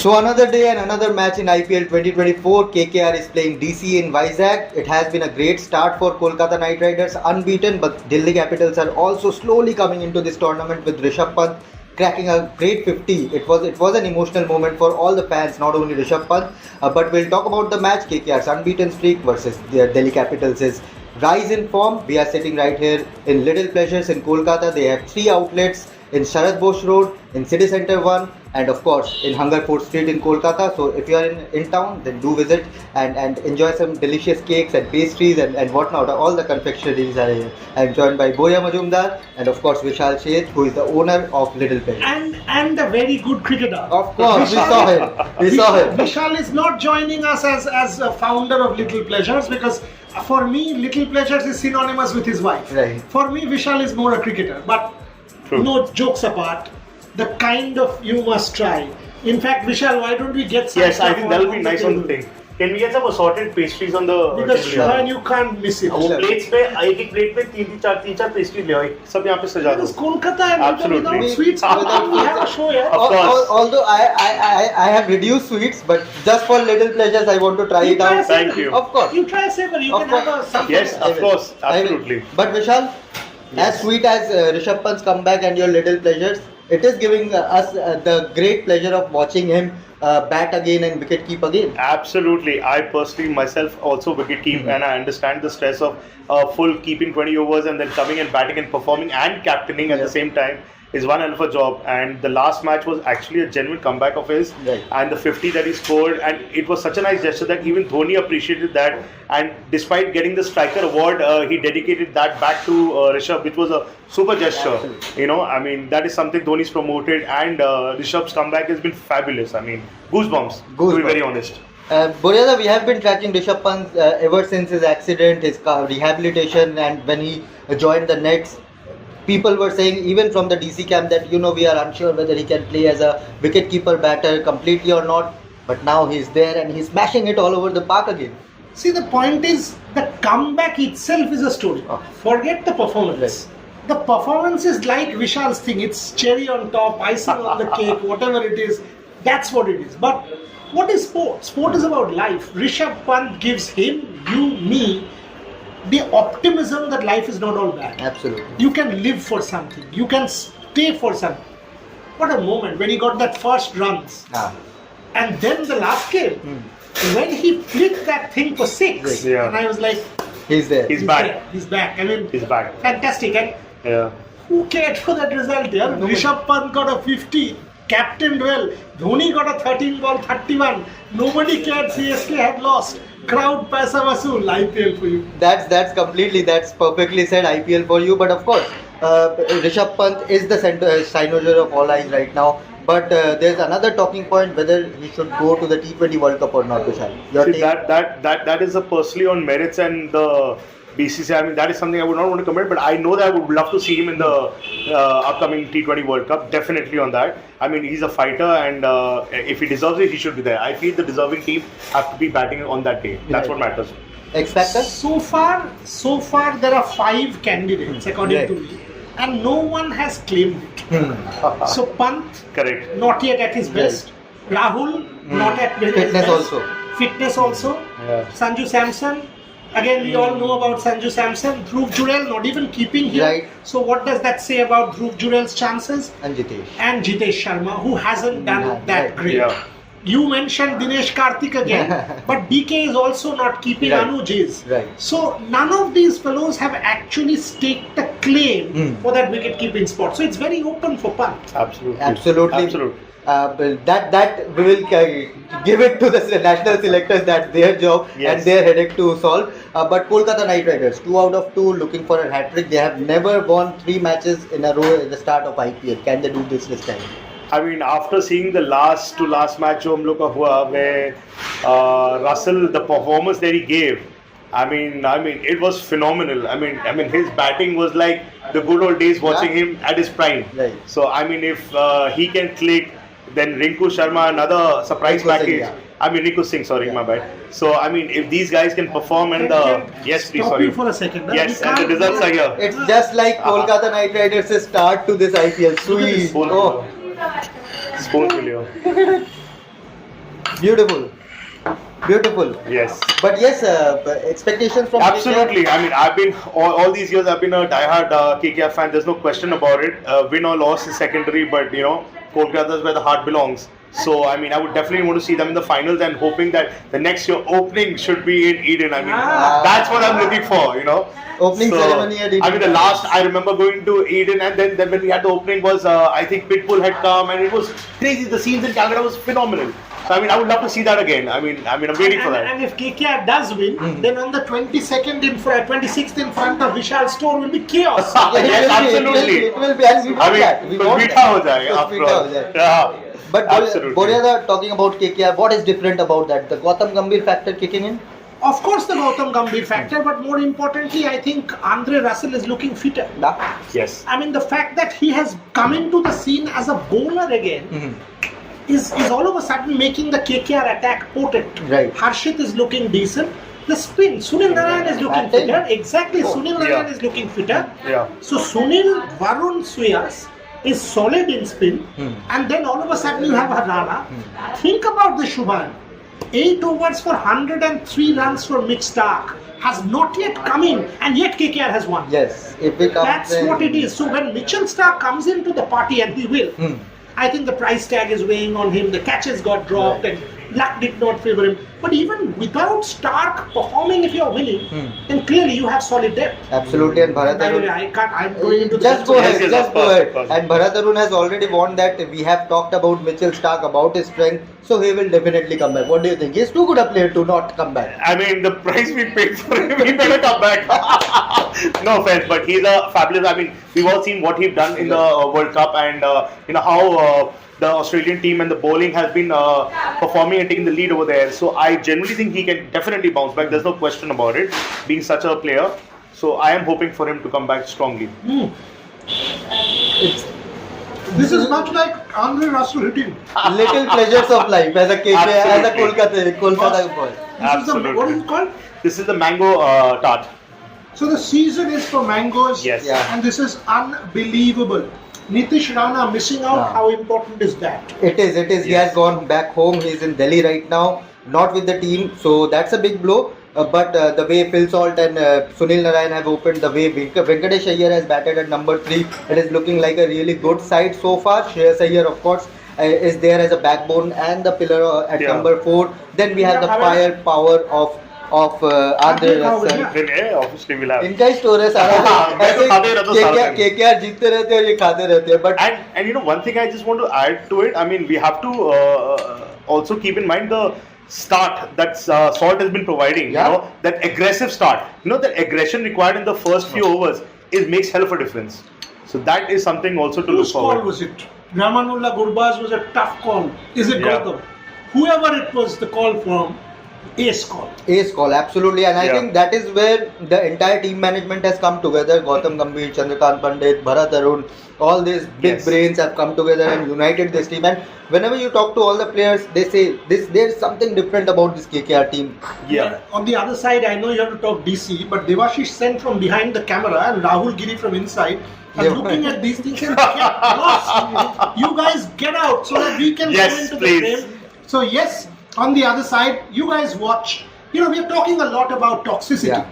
So another day and another match in IPL 2024. KKR is playing DC in Vizag. It has been a great start for Kolkata Knight Riders, unbeaten, but Delhi Capitals are also slowly coming into this tournament with Rishabh Pant cracking a great 50. It was an emotional moment for all the fans, not only Rishabh Pant. But we'll talk about the match. KKR's unbeaten streak versus the Delhi Capitals' rise in form. We are sitting right here in Little Pleasures in Kolkata. They have three outlets in Sharad Bose Road, in City Centre 1, and of course in Hungerford Street in Kolkata. So if you are in town, then do visit and enjoy some delicious cakes and pastries and whatnot. All the confectionaries are here. I am joined by Boya Majumdar and of course Vishal Sheth, who is the owner of Little Pleasures. And a very good cricketer. Of course, we saw him. Vishal is not joining us as a founder of Little Pleasures because for me, Little Pleasures is synonymous with his wife. Right. For me, Vishal is more a cricketer. But no jokes apart, the kind of you must try. In fact, Vishal, why don't we get some? Yes, I think that will be nice on the thing. Can we get some assorted pastries on the because table? you can't miss it. वो plates पे एक plate पे तीन चार pastries ले आओ सब यहाँ पे सजा दो. Because Kolkata and Absolutely. without sweets, we have a show here. Of course. Although I have reduced sweets, but just for Little Pleasures, I want to try it out. Thank you. Of course. You try a savor, you can have a something. Yes, of course, absolutely. But Vishal, as sweet as Rishabh Pant's comeback and your Little Pleasures, it is giving us the great pleasure of watching him bat again and wicket keep again. Absolutely. I personally myself also wicket keep and I understand the stress of full keeping 20 overs and then coming and batting and performing and captaining at the same time is one hell of a job. And the last match was actually a genuine comeback of his, and the 50 that he scored, and it was such a nice gesture that even Dhoni appreciated that. And despite getting the striker award, he dedicated that back to Rishabh, which was a super gesture. Absolutely. You know, I mean, that is something Dhoni's promoted, and Rishabh's comeback has been fabulous. I mean, goosebumps. To be very honest. Boryada, we have been tracking Rishabh Pant ever since his accident, his rehabilitation, and when he joined the Nets. People were saying, even from the DC camp, that we are unsure whether he can play as a wicket-keeper batter completely or not. But now he's there and he's smashing it all over the park again. See, the point is, the comeback itself is a story. Forget the performance. The performance is like Vishal's thing. It's cherry on top, icing on the cake, whatever it is. That's what it is. But what is sport? Sport is about life. Rishabh Pant gives him, you, me, the optimism that life is not all bad. Absolutely. You can live for something. You can stay for something. What a moment when he got that first runs. And then the last game, when he flicked that thing for 6, and I was like, he's there. He's back. There. He's back. I mean, He's back. fantastic. And who cared for that result here? Rishabh Pant got a 50, captained well. Dhoni got a 13 ball 31. Nobody cared. CSK had lost. Crowd paisa vasool. IPL for you. That's perfectly said, IPL for you. But of course, Rishabh Pant is the cynosure of all eyes right now. But there's another talking point whether he should go to the T20 World Cup or not, Vishal. See, that is a personally on merits and the BCCI. I mean, that is something I would not want to comment, but I know that I would love to see him in the upcoming T20 World Cup. Definitely on that. I mean, he's a fighter, and if he deserves it, he should be there. I feel the deserving team have to be batting on that day. That's what matters. X Factor? So far, there are 5 candidates according to me, and no one has claimed it. So Pant, correct, not yet at his best. Rahul, not at his best. Fitness also. Sanju Samson. Again, we all know about Sanju Samson. Dhruv Jurel not even keeping him. Right. So what does that say about Dhruv Jurel's chances? And Jitesh. And Jitesh Sharma, who hasn't done that great. Yeah. You mentioned Dinesh Karthik again, but DK is also not keeping Anuj is. Right. So none of these fellows have actually staked a claim for that wicket-keeping spot. So it's very open for Pant. Absolutely. That we will give it to the national selectors. That's their job and their headache to solve. But Kolkata Knight Riders, 2 out of 2, looking for a hat-trick. They have never won 3 matches in a row at the start of IPL. Can they do this time? I mean, after seeing the last match hum log ka hua, where Russell, the performance that he gave, I mean, it was phenomenal. I mean, his batting was like the good old days watching him at his prime. Right. So, I mean, if he can click, then Rinku Sharma, another surprise package. I mean, Rinku Singh, sorry, my bad. So, I mean, if these guys can perform and yes, please, sorry. You for a second. Yes, and the results are here. It's just like Kolkata Knight Riders' start to this IPL. Sweet. Spoon, spoon, Beautiful. Beautiful. Yes. But yes, expectations from Absolutely. I mean, I've been all these years. I've been a diehard KKR fan. There's no question about it. Win or loss is secondary, but Kolkata is where the heart belongs. So I mean, I would definitely want to see them in the finals and hoping that the next year opening should be in Eden. I mean, that's what I'm looking for. Opening ceremony at Eden. I mean, the last I remember going to Eden, and then when we had the opening was I think Pitbull had come, and it was crazy. The scenes in Calcutta was phenomenal. So I mean, I would love to see that again. I mean, I'm waiting for that. And if KKR does win, then on the 26th in front of Vishal's store will be chaos. Yes, absolutely. It will be, and we want that. We want that. Yeah. But Absolutely. Boryada, talking about KKR, what is different about that? The Gautam Gambhir factor kicking in? Of course, the Gautam Gambhir factor, but more importantly, I think Andre Russell is looking fitter. Yes. I mean, the fact that he has come into the scene as a bowler again is all of a sudden making the KKR attack potent. Right. Harshit is looking decent. The spin, Sunil Narayan is looking fitter. Exactly, Sunil Narayan is looking fitter. Yeah. So Sunil, Varun, Suyas is solid in spin, and then all of a sudden you have Harana. Think about the Shubhan. 8 overs for 103 runs for Mitch Starc has not yet come in, and yet KKR has won. Yes, if it comes, that's what it is. So when Mitchell Starc comes into the party, and he will, I think the price tag is weighing on him. The catches got dropped, and luck did not favor him. But even without Starc performing, if you're winning, then clearly you have solid depth. Absolutely, and Bharat Arun. I'm going into Just go ahead, Yes, just of go course, ahead. of course. And Bharat Arun has already warned that we have talked about Mitchell Starc, about his strength, so he will definitely come back. What do you think? He's too good a player to not come back. I mean, the price we paid for him, he better come back. No offense, but he's a fabulous. I mean, we've all seen what he's done in the World Cup, and how the Australian team and the bowling has been performing and taking the lead over there. So I genuinely think he can definitely bounce back. There's no question about it, being such a player. So I am hoping for him to come back strongly. This is much like Andre Russell hitting. Little pleasures of life as a KKR, as a Kolkata boy. Absolutely. What is it called? This is the mango tart. So the season is for mangoes, Yes. Yeah. and this is unbelievable. Nitish Rana missing out, how important is that? It is. He Yes. has gone back home. He's in Delhi right now, not with the team. So that's a big blow. But the way Phil Salt and Sunil Narayan have opened, the way Venkatesh Iyer has batted at number 3, it is looking like a really good side so far. Shreyas Iyer, of course, is there as a backbone and the pillar at number 4. Then we have the firepower of Andre Russell. Obviously we'll have. इनका ही store है सारा ऐसे KKR जीतते रहते हैं और ये खाते रहते हैं. But and one thing I just want to add to it. I mean, we have to also keep in mind the start that Salt has been providing. That aggressive start. That aggression required in the first few overs makes hell of a difference. So that is something also to look forward. Whose call was it? Ramanullah Gurbaz was a tough call. Is it Gautam? Whoever it was, the call from. Ace call, absolutely, and I think that is where the entire team management has come together. Gautam Gambhir, Chandrakant Pandit, Bharat Arun, all these big brains have come together and united this team. And whenever you talk to all the players, they say there's something different about this KKR team. Yeah. On the other side, I know you have to talk DC, but Devashish sent from behind the camera and Rahul Giri from inside. And looking at these things and get lost. You guys get out so that we can go into the frame. So yes. On the other side, you guys watch. We are talking a lot about toxicity.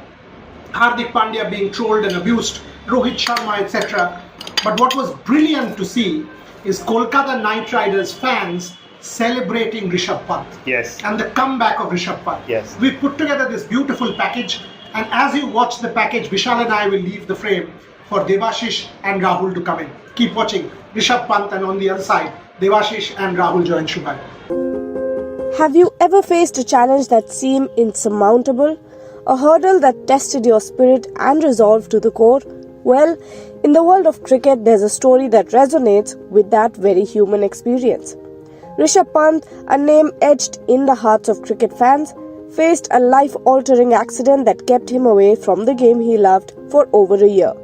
Hardik Pandya being trolled and abused, Rohit Sharma, etc. But what was brilliant to see is Kolkata Knight Riders fans celebrating Rishabh Pant. Yes. And the comeback of Rishabh Pant. Yes. We put together this beautiful package, and as you watch the package, Vishal and I will leave the frame for Devashish and Rahul to come in. Keep watching Rishabh Pant, and on the other side, Devashish and Rahul join Shubhan. Have you ever faced a challenge that seemed insurmountable? A hurdle that tested your spirit and resolve to the core? Well, in the world of cricket, there's a story that resonates with that very human experience. Rishabh Pant, a name etched in the hearts of cricket fans, faced a life-altering accident that kept him away from the game he loved for over a year.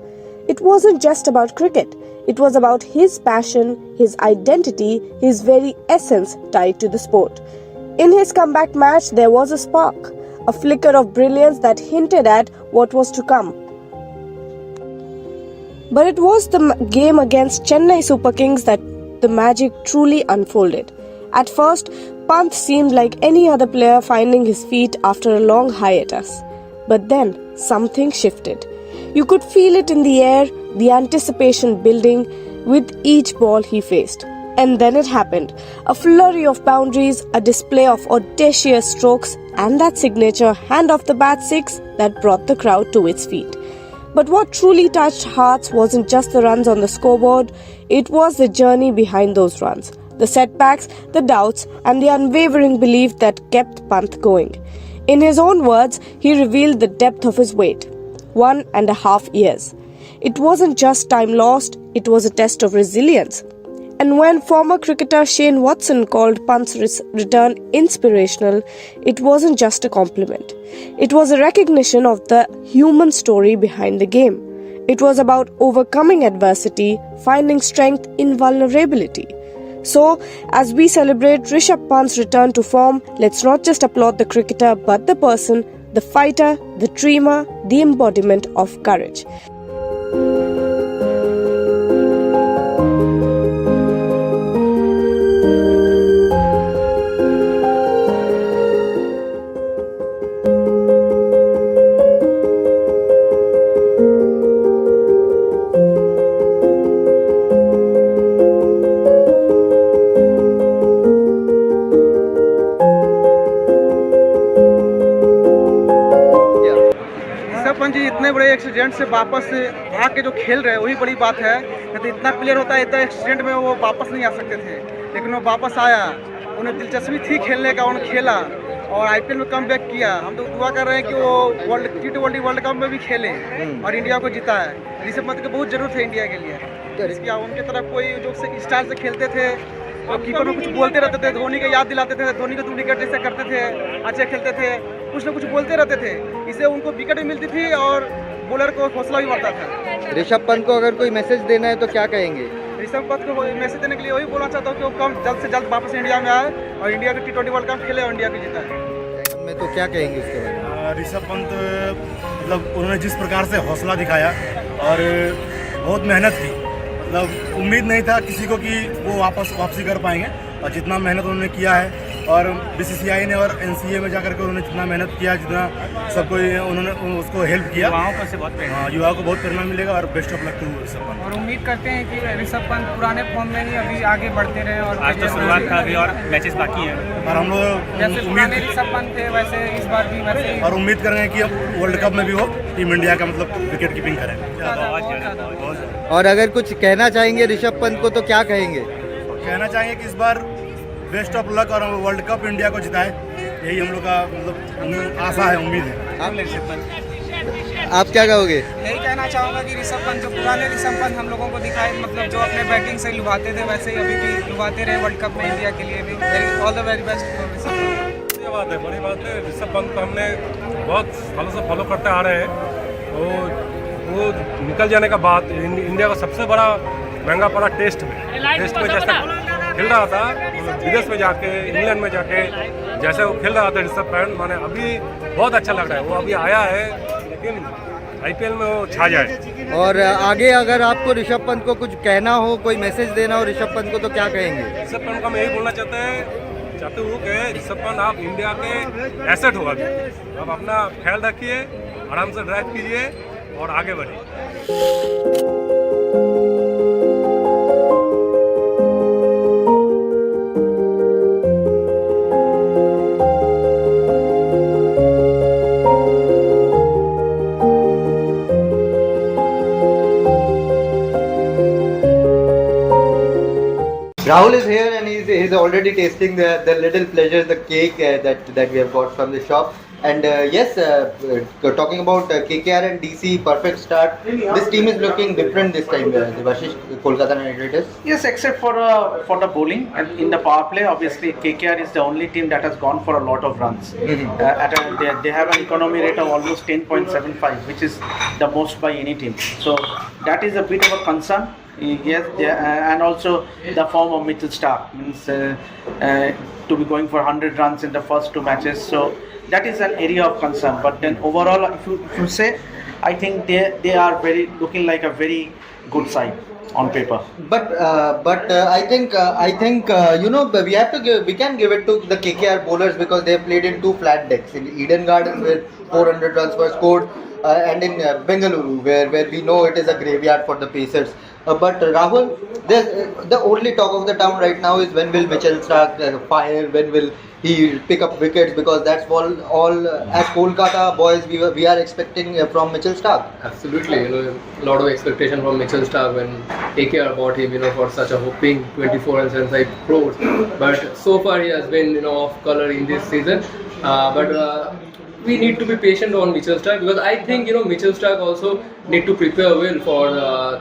It wasn't just about cricket. It was about his passion, his identity, his very essence tied to the sport. In his comeback match, there was a spark, a flicker of brilliance that hinted at what was to come. But it was the game against Chennai Super Kings that the magic truly unfolded. At first, Pant seemed like any other player finding his feet after a long hiatus. But then, something shifted. You could feel it in the air, the anticipation building with each ball he faced. And then it happened. A flurry of boundaries, a display of audacious strokes, and that signature hand off the bat six that brought the crowd to its feet. But what truly touched hearts wasn't just the runs on the scoreboard, it was the journey behind those runs. The setbacks, the doubts, and the unwavering belief that kept Pant going. In his own words, he revealed the depth of his wait. 1.5 years. It wasn't just time lost, it was a test of resilience. And when former cricketer Shane Watson called Pant's return inspirational, it wasn't just a compliment. It was a recognition of the human story behind the game. It was about overcoming adversity, finding strength in vulnerability. So, as we celebrate Rishabh Pant's return to form, let's not just applaud the cricketer but the person, the fighter, the dreamer, the embodiment of courage. Pant ji इतने बड़े accident से वापस आके जो खेल रहे हैं वही बड़ी बात है। नहीं तो इतना प्लेयर होता है, इतना एक्सीडेंट में वो वापस नहीं आ सकते थे, लेकिन वो वापस आया। उन्हें दिलचस्पी थी खेलने का, उन्होंने खेला और आईपीएल में कम बैक किया। हम तो दुआ कर रहे हैं कि वो वर्ल्ड कप में भी खेले और इंडिया को जीता है। ऋषभ पंत की बहुत जरूरत है इंडिया के लिए। इसकी उनके तरफ कोई जो स्टार से खेलते थे और कीपर में कुछ बोलते रहते थे, धोनी का याद दिलाते थे, धोनी को विकेट जैसे करते थे, अच्छे खेलते थे, कुछ ना कुछ बोलते रहते थे। इससे उनको विकेट भी मिलती थी और बॉलर को हौसला भी बढ़ता था। ऋषभ पंत को अगर कोई मैसेज देना है तो क्या कहेंगे? ऋषभ पंत को मैसेज देने के लिए वही बोलना चाहता हूँ कि वो जल्द से जल्द वापस इंडिया में आए और इंडिया का T20 वर्ल्ड कप खेले और इंडिया को जीता है। मैं तो क्या कहेंगे उसके बारे में? ऋषभ पंत मतलब उन्होंने जिस प्रकार से हौसला दिखाया और बहुत मेहनत की, मतलब उम्मीद नहीं था किसी को कि वो वापसी कर पाएंगे और जितना मेहनत उन्होंने किया है और बीसीसीआई ने और एनसीए में जाकर के उन्होंने जितना मेहनत किया, जितना सबको उन्होंने उसको हेल्प किया, युवाओं को बहुत प्रेरणा मिलेगा और best of luck to Rishabh Pant. और उम्मीद करते हैं कि ऋषभ पंत पुराने फॉर्म में ही अभी आगे बढ़ते रहे और आज तो शुरुआत का अभी और मैचेस बाकी हैं और हम लोग जैसे पुराने ऋषभ पंत थे वैसे इस बार भी वैसे और उम्मीद कर रहे हैं कि अब वर्ल्ड कप में भी वो टीम इंडिया का मतलब विकेट कीपिंग करें। और अगर कुछ कहना चाहेंगे ऋषभ पंत को तो क्या कहेंगे? कहना चाहेंगे कि इस बार बेस्ट ऑफ लक और वर्ल्ड कप इंडिया को जिताए, यही हम लोग का मतलब आशा है, उम्मीद है। आप क्या कहोगे? यही कहना चाहूँगा कि ऋषभ पंत जो पुराने ऋषभ पंत हम लोगों को दिखाए, मतलब जो अपने बैटिंग से लुभाते थे वैसे ही अभी भी लुभाते रहे वर्ल्ड कप में इंडिया के लिए भी। All the very best for Rishabh Pant. बड़ी बात है। ऋषभ पंत को हमने बहुत सालों से फॉलो करते आ रहे हैं। वो निकल जाने का बाद इंडिया का सबसे बड़ा महंगा पड़ा टेस्ट में जैसा खेल रहा था, विदेश में जाके इंग्लैंड में जाके जैसे वो खेल रहा था ऋषभ पंत, माने अभी बहुत अच्छा लग रहा है। वो अभी आया है लेकिन आईपीएल में वो छा जाए। और आगे अगर आपको ऋषभ पंत को कुछ कहना हो, कोई मैसेज देना हो ऋषभ पंत को तो क्या कहेंगे? ऋषभ पंत को हम यही बोलना चाहते हो कि ऋषभ पंत आप इंडिया के एसेट हो, अभी आप अपना ख्याल रखिए, आराम से ड्राइव कीजिए और आगे बढ़िए। Rahul is here and he's already tasting the little pleasure, the cake that we have got from the shop. And yes, talking about KKR and DC, perfect start. This team is looking different this time, Devashish, Kolkata Knight Riders. Yes, except for the bowling and in the power play. Obviously, KKR is the only team that has gone for a lot of runs. They have an economy rate of almost 10.75, which is the most by any team. So that is a bit of a concern. Yes, and also the form of Mitchell Starc means to be going for 100 runs in the first two matches. So that is an area of concern. But then overall, if you say, I think they are looking like a very good side. on paper. But I think we can give it to the KKR bowlers because they have played in two flat decks in Eden Gardens where 400 runs were scored and in Bengaluru where we know it is a graveyard for the Pacers. But Rahul, the only talk of the town right now is when will Mitchell Starc fire, when will he pick up wickets, because that's all as Kolkata boys we are expecting from Mitchell Starc. Absolutely, a lot of expectation from Mitchell Starc when KKR bought him, for such a whopping 24 and 75 crores. But so far he has been, off color in this season. But we need to be patient on Mitchell Starc because I think Mitchell Starc also need to prepare well for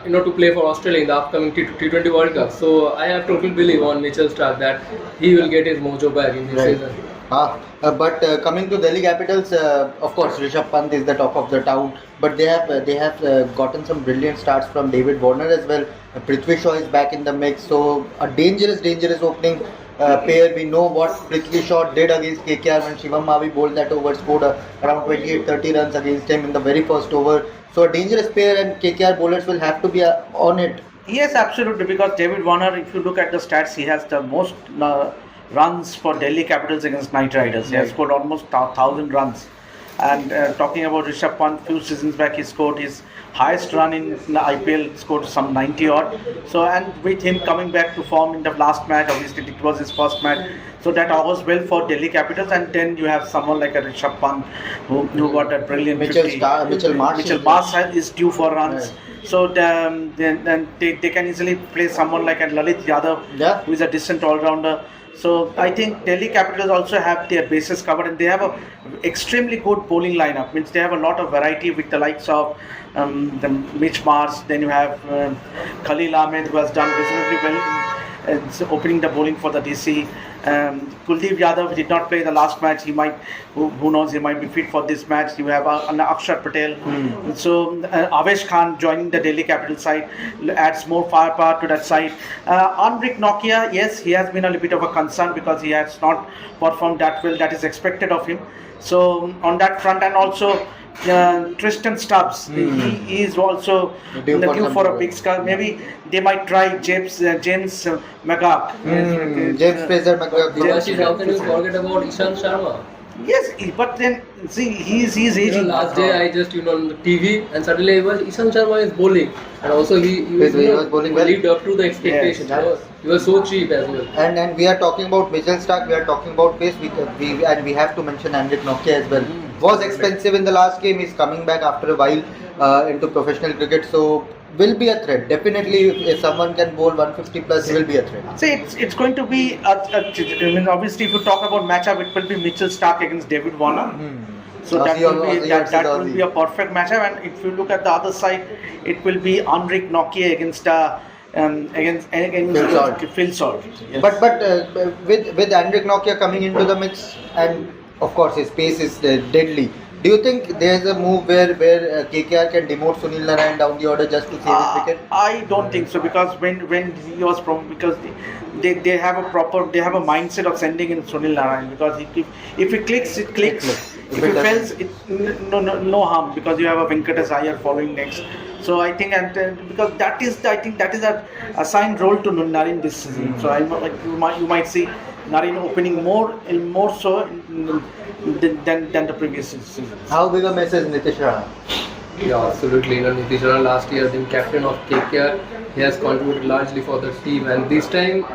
to play for Australia in the upcoming T20 World Cup. So I have total belief on Mitchell Starc that he will get his mojo back in this season. But coming to Delhi Capitals, of course Rishabh Pant is the talk of the town, but they have gotten some brilliant starts from David Warner as well. Prithvi Shaw is back in the mix, so a dangerous opening pair. We know what Prithvi Shaw did against KKR when Shivam Mavi bowled that over, scored around 28-30 runs against him in the very first over. So a dangerous pair, and KKR bowlers will have to be on it. Yes, absolutely, because David Warner, if you look at the stats, he has the most runs for Delhi Capitals against Knight Riders. He has scored almost 1,000 runs. And talking about Rishabh Pant, few seasons back he scored his highest run in the IPL, scored some 90 odd. So, and with him coming back to form in the last match, obviously it was his first match. So that augurs well for Delhi Capitals. And then you have someone like a Rishabh Pant who got a brilliant Mitchell Marsh is due for runs. Right. So then they can easily play someone like a Lalit Yadav, who is a decent all-rounder. So I think Delhi Capitals also have their bases covered, and they have a extremely good bowling lineup. Means they have a lot of variety with the likes of the Mitch Marsh. Then you have Khalil Ahmed, who has done reasonably well in opening the bowling for the DC. Kuldeep Yadav did not play the last match. He might, who knows, he might be fit for this match. You have Akshar Patel. So Avesh Khan joining the Delhi Capital side adds more firepower to that side. Anrik Nokia, yes, he has been a little bit of a concern because he has not performed that well. That is expected of him. So on that front, and also Tristan Stubbs, he is also due for a big score. Maybe they might try James McGurk. James Fraser McGurk. How can you forget about Ishant Sharma? Yes, but then see, he's aging. Last day I just on the TV and suddenly Ishant Sharma is bowling, and also he was bowling well. Lived up to the expectations. Yes, he was so cheap as well. And we are talking about Mitchell Starc, we are talking about pace. We have to mention Anrik Nokia as well. Was expensive in the last game. He's coming back after a while into professional cricket, so will be a threat. Definitely, if someone can bowl 150 plus, he will be a threat. See, it's going to be obviously, if you talk about matchup, it will be Mitchell Starc against David Warner. So that will be a perfect matchup. And if you look at the other side, it will be Anrik Nokia against Phil Salt. Yes. But with Anrik Nokia coming into the mix, and of course his pace is deadly. Do you think there is a move where KKR can demote Sunil Narine down the order just to save his wicket? I don't think so, because when he was because they have a mindset of sending in Sunil Narine, because if it clicks, it clicks. If it fails, no harm, because you have a Venkatesh Iyer following next. So I think, and because that is a assigned role to Narine this season. So you might see Narine opening more so than the previous season. How big a mess is Nitish Rana? Yeah, absolutely. Nitish Rana last year being captain of KKR, he has contributed largely for the team, and this time,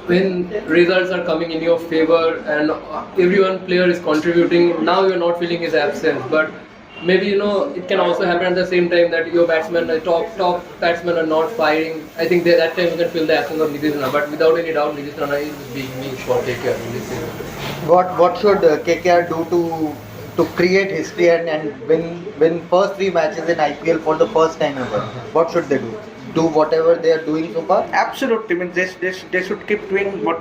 when results are coming in your favor and everyone player is contributing, now you're not feeling his absence. But maybe it can also happen at the same time that your batsmen, top batsmen are not firing. I think that time you can feel the absence of Nitish Rana. But without any doubt, Nitish Rana is the big news for KKR in this season. What should KKR do to create history and win first 3 matches in IPL for the first time ever? What should they do? Do whatever they are doing so far? Absolutely. I mean, they should keep doing what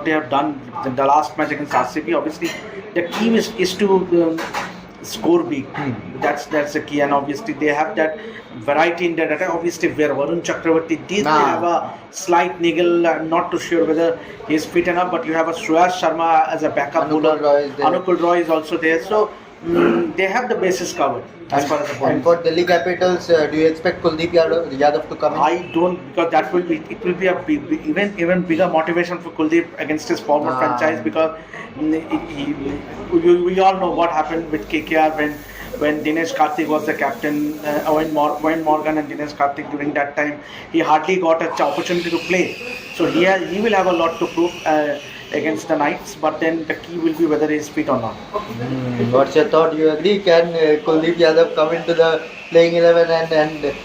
they have done in the last match against RCB. Obviously, the key is to score big. That's the key, and obviously they have that variety in that attack. Obviously, where Varun Chakravarti they have a slight niggle. I'm not too sure whether he is fit enough, but you have a Shreyas Sharma as a backup bowler. Anukul Roy is also there. So they have the bases covered as far as the bowling. And for Delhi Capitals, do you expect Kuldeep Yadav to come in? I don't, because that will be, it will be a even bigger motivation for Kuldeep against his former franchise, because we all know what happened with KKR when Dinesh Karthik was the captain, when Morgan and Dinesh Karthik during that time, he hardly got an opportunity to play. So he will have a lot to prove against the Knights, but then the key will be whether he is fit or not. What's your thought? Do you agree? Can Kuldeep Yadav come into the playing 11 and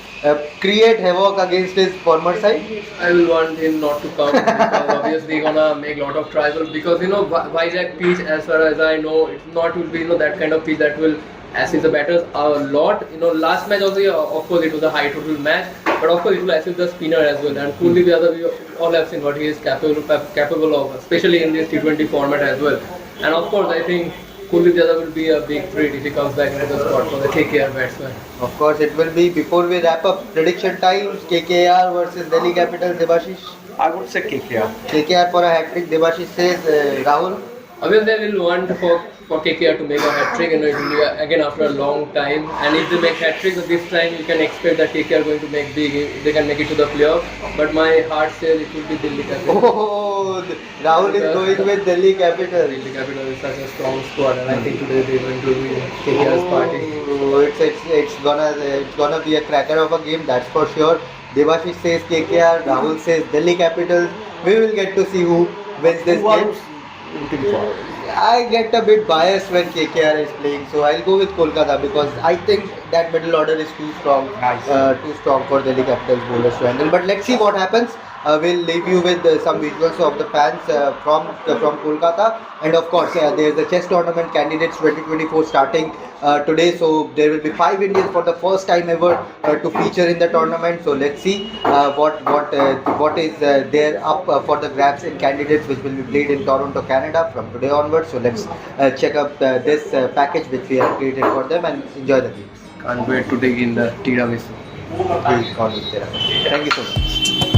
create havoc against his former side? I will want him not to come because obviously gonna make a lot of trouble, because Vizag pitch, as far as I know, it's not will be that kind of pitch that will assist the batters a lot. Last match also, of course, it was a high total match, but of course it will assist the spinner as well. And Kuldeep Yadav, we all have seen what he is capable of, especially in this T20 format as well. And of course, I think Kuldeep Yadav will be a big threat if he comes back into the squad for the KKR batsman. Of course, it will be. Before we wrap up, prediction times: KKR versus Delhi Capitals. Devashish? I would say KKR. KKR for a hat-trick. Devashish says Rahul. Obviously, they will want for KKR to make a hat-trick, it will be again after a long time. And if they make hat-trick this time, you can expect that KKR are going to make big. They can make it to the playoff. But my heart says it will be Delhi Capitals. Oh, Rahul is going with Delhi Capitals. Delhi Capitals is such a strong squad, and I think today they are going to win KKR's party. It's gonna be a cracker of a game, that's for sure. Devashish says KKR, Rahul says Delhi Capitals. We will get to see who wins this game. I get a bit biased when KKR is playing, so I'll go with Kolkata because I think that middle order is too strong, for Delhi Capitals bowlers to handle. But let's see what happens. We'll leave you with some visuals of the fans from Kolkata, and of course there's the chess tournament candidates 2024 starting today. So there will be 5 Indians for the first time ever to feature in the tournament. So let's see what is there up for the grabs in candidates, which will be played in Toronto, Canada from today onwards. So let's check up this package which we have created for them and enjoy the games. Can't wait to dig in the tiramisu. Thank you so much.